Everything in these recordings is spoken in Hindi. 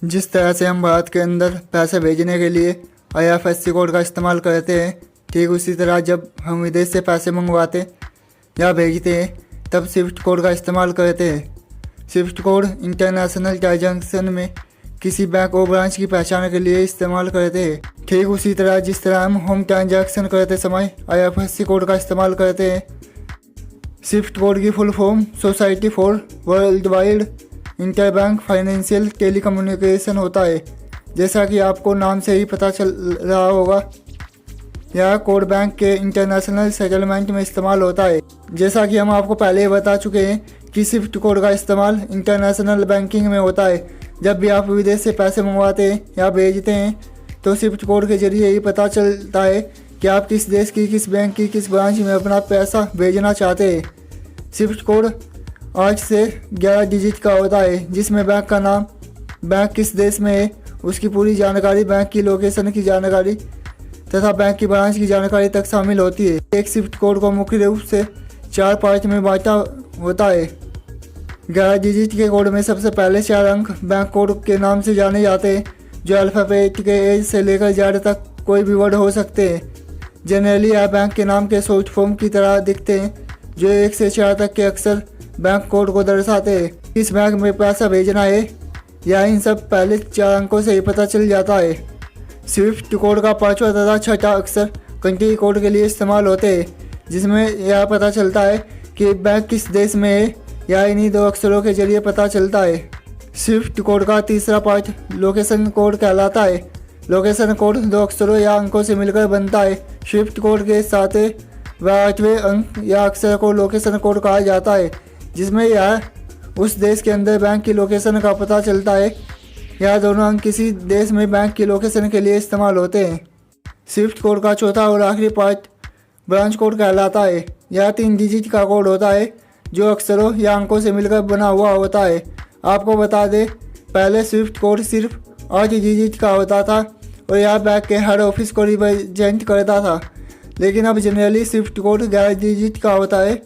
जिस तरह से हम भारत के अंदर पैसे भेजने के लिए IFSC कोड का इस्तेमाल करते हैं, ठीक उसी तरह जब हम विदेश से पैसे मंगवाते या भेजते हैं तब स्विफ्ट कोड का इस्तेमाल करते हैं। स्विफ्ट कोड इंटरनेशनल ट्रांजैक्शन में किसी बैंक और ब्रांच की पहचान के लिए इस्तेमाल करते हैं। ठीक उसी तरह जिस तरह हम होम ट्रांजैक्शन करते समय IFSC कोड का इस्तेमाल करते हैं। स्विफ्ट कोड की full form society for world wide interbank financial telecommunication होता है। जैसा कि आपको नाम से ही पता चल रहा होगा, यह कोड बैंक के इंटरनेशनल सेटलमेंट में इस्तेमाल होता है। जैसा कि हम आपको पहले ही बता चुके हैं कि स्विफ्ट कोड का इस्तेमाल इंटरनेशनल बैंकिंग में होता है। जब भी आप विदेश से पैसे मंगवाते हैं या भेजते हैं तो स्विफ्ट कोड के जरिए ही पता चलता है कि आप किस देश की किस बैंक की किस ब्रांच में अपना पैसा भेजना चाहते हैं। स्विफ्ट कोड 8 से 11 डिजिट का होता है, जिसमें बैंक का नाम, बैंक किस देश में है, उसकी पूरी जानकारी, बैंक की लोकेशन की जानकारी तथा बैंक की ब्रांच की जानकारी तक शामिल होती है। एक स्विफ्ट कोड को मुख्य रूप से 4 पार्ट में बांटा होता है। 11 डिजिट के कोड में सबसे पहले 4 अंक बैंक कोड के नाम से जाने जाते हैं, जो अल्फ़ाबेट के A से लेकर Z तक कोई भी वर्ड हो सकते हैं। जनरली यह बैंक के नाम के शॉर्ट फॉर्म की तरह दिखते हैं, जो 1 से 4 तक के अक्सर बैंक कोड को दर्शाते हैं। किस बैंक में पैसा भेजना है या इन सब पहले 4 अंकों से ही पता चल जाता है। स्विफ्ट कोड का 5वां तथा 6ठा अक्षर कंट्री कोड के लिए इस्तेमाल होते हैं, जिसमें यह पता चलता है कि बैंक किस देश में है या इन्हीं 2 अक्षरों के जरिए पता चलता है। स्विफ्ट कोड का तीसरा पार्ट लोकेशन कोड कहलाता है। लोकेशन कोड 2 अक्षरों या अंकों से मिलकर बनता है। स्विफ्ट कोड के 7वें व 8वें अंक या अक्षर को लोकेशन कोड कहा जाता है, जिसमें यह उस देश के अंदर बैंक की लोकेशन का पता चलता है। यह दोनों अंक किसी देश में बैंक की लोकेशन के लिए इस्तेमाल होते हैं। स्विफ्ट कोड का चौथा और आखिरी पार्ट ब्रांच कोड कहलाता है। यह 3 डिजिट का कोड होता है, जो अक्षरों या अंकों से मिलकर बना हुआ होता है। आपको बता दें, पहले स्विफ्ट कोड सिर्फ 8 डिजिट का होता था और यह बैंक के हर ऑफिस को रिप्रेजेंट करता था, लेकिन अब जनरली स्विफ्ट कोड 11 डिजिट का होता है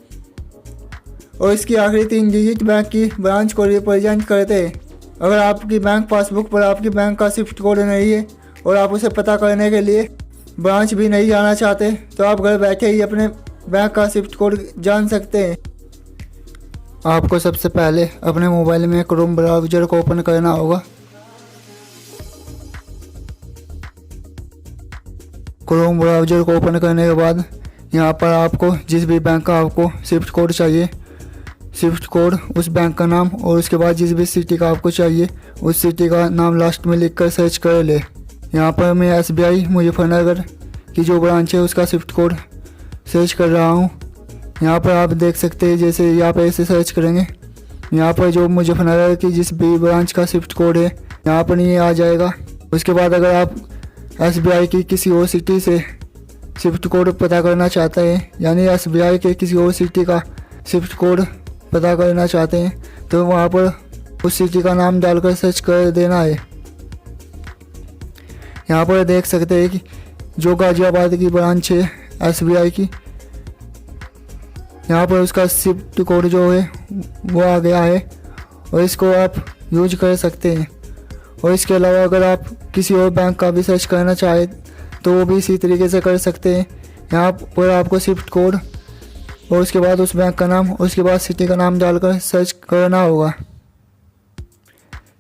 और इसकी आखिरी 3 डिजिट बैंक की ब्रांच को रिप्रेजेंट करते हैं। अगर आपकी बैंक पासबुक पर आपकी बैंक का स्विफ्ट कोड नहीं है और आप उसे पता करने के लिए ब्रांच भी नहीं जाना चाहते, तो आप घर बैठे ही अपने बैंक का स्विफ्ट कोड जान सकते हैं। आपको सबसे पहले अपने मोबाइल में क्रोम ब्राउज़र को ओपन करना होगा। क्रोम ब्राउज़र को ओपन करने के बाद यहाँ पर आपको जिस भी बैंक का आपको स्विफ्ट कोड चाहिए, स्विफ्ट कोड, उस बैंक का नाम और उसके बाद जिस भी सिटी का आपको चाहिए उस सिटी का नाम लास्ट में लिखकर सर्च कर ले। यहाँ पर मैं SBI मुजफ्फरनगर की जो ब्रांच है उसका स्विफ्ट कोड सर्च कर रहा हूँ। यहाँ पर आप देख सकते हैं, जैसे यहाँ पर ऐसे सर्च करेंगे, यहाँ पर जो मुजफ्फरनगर की जिस भी ब्रांच का स्विफ्ट कोड है यहाँ पर ये आ जाएगा। उसके बाद अगर आप SBI की किसी और सिटी से स्विफ्ट कोड पता करना चाहते हैं, यानी SBI के किसी और सिटी का स्विफ्ट कोड पता करना चाहते हैं, तो वहाँ पर उस सिटी का नाम डालकर सर्च कर देना है। यहाँ पर देख सकते हैं कि जो गाजियाबाद की ब्रांच है SBI की, यहाँ पर उसका स्विफ्ट कोड जो है वो आ गया है और इसको आप यूज कर सकते हैं। और इसके अलावा अगर आप किसी और बैंक का भी सर्च करना चाहें तो वो भी इसी तरीके से कर सकते हैं। यहाँ पर आपको स्विफ्ट कोड और उसके बाद उस बैंक का नाम और उसके बाद सिटी का नाम डालकर सर्च करना होगा।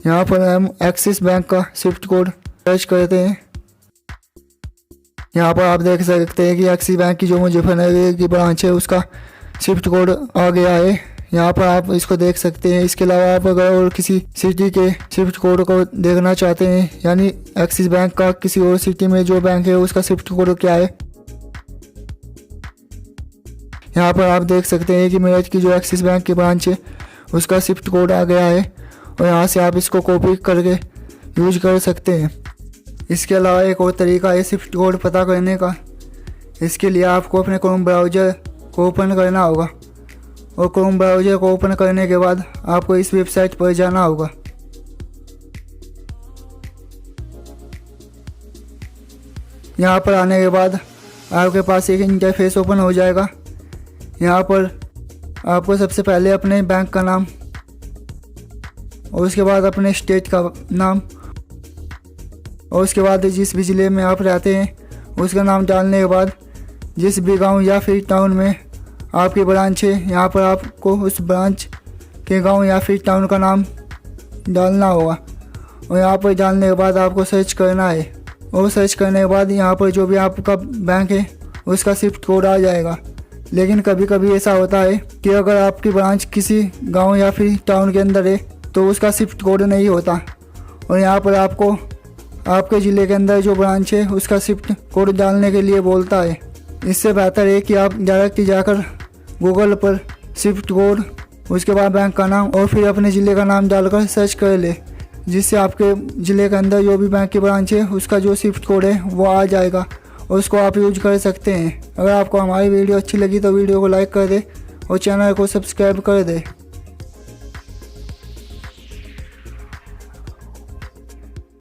यहाँ पर हम एक्सिस बैंक का स्विफ्ट कोड सर्च करते हैं। यहाँ पर आप देख सकते हैं कि एक्सिस बैंक की जो मुजफ्फरनगर की ब्रांच है उसका स्विफ्ट कोड आ गया है। यहाँ पर आप इसको देख सकते हैं। इसके अलावा आप अगर और किसी सिटी के स्विफ्ट कोड को देखना चाहते हैं, यानी एक्सिस बैंक का किसी और सिटी में जो बैंक है उसका स्विफ्ट कोड क्या है, यहाँ पर आप देख सकते हैं कि मेरठ की जो एक्सिस बैंक की ब्रांच है उसका स्विफ्ट कोड आ गया है और यहाँ से आप इसको कॉपी करके यूज कर सकते हैं। इसके अलावा एक और तरीका है स्विफ्ट कोड पता करने का। इसके लिए आपको अपने क्रोम ब्राउज़र को ओपन करना होगा और क्रोम ब्राउज़र को ओपन करने के बाद आपको इस वेबसाइट पर जाना होगा। यहाँ पर आने के बाद आपके पास एक इंटरफेस ओपन हो जाएगा। यहाँ पर आपको सबसे पहले अपने बैंक का नाम और उसके बाद अपने स्टेट का नाम और उसके बाद जिस भी ज़िले में आप रहते हैं उसका नाम डालने के बाद जिस भी गांव या फिर टाउन में आपकी ब्रांच है यहाँ पर आपको उस ब्रांच के गांव या फिर टाउन का नाम डालना होगा। और यहाँ पर डालने के बाद आपको सर्च करना है और सर्च करने के बाद यहाँ पर जो भी आपका बैंक है उसका स्विफ्ट कोड आ जाएगा। लेकिन कभी कभी ऐसा होता है कि अगर आपकी ब्रांच किसी गांव या फिर टाउन के अंदर है तो उसका स्विफ्ट कोड नहीं होता और यहाँ पर आपको आपके ज़िले के अंदर जो ब्रांच है उसका स्विफ्ट कोड डालने के लिए बोलता है। इससे बेहतर है कि आप डायरेक्ट जाकर गूगल पर स्विफ्ट कोड, उसके बाद बैंक का नाम और फिर अपने ज़िले का नाम डालकर सर्च कर ले, जिससे आपके ज़िले के अंदर जो भी बैंक की ब्रांच है उसका जो स्विफ्ट कोड है वो आ जाएगा और उसको आप यूज कर सकते हैं। अगर आपको हमारी वीडियो अच्छी लगी तो वीडियो को लाइक कर दे और चैनल को सब्सक्राइब कर दे।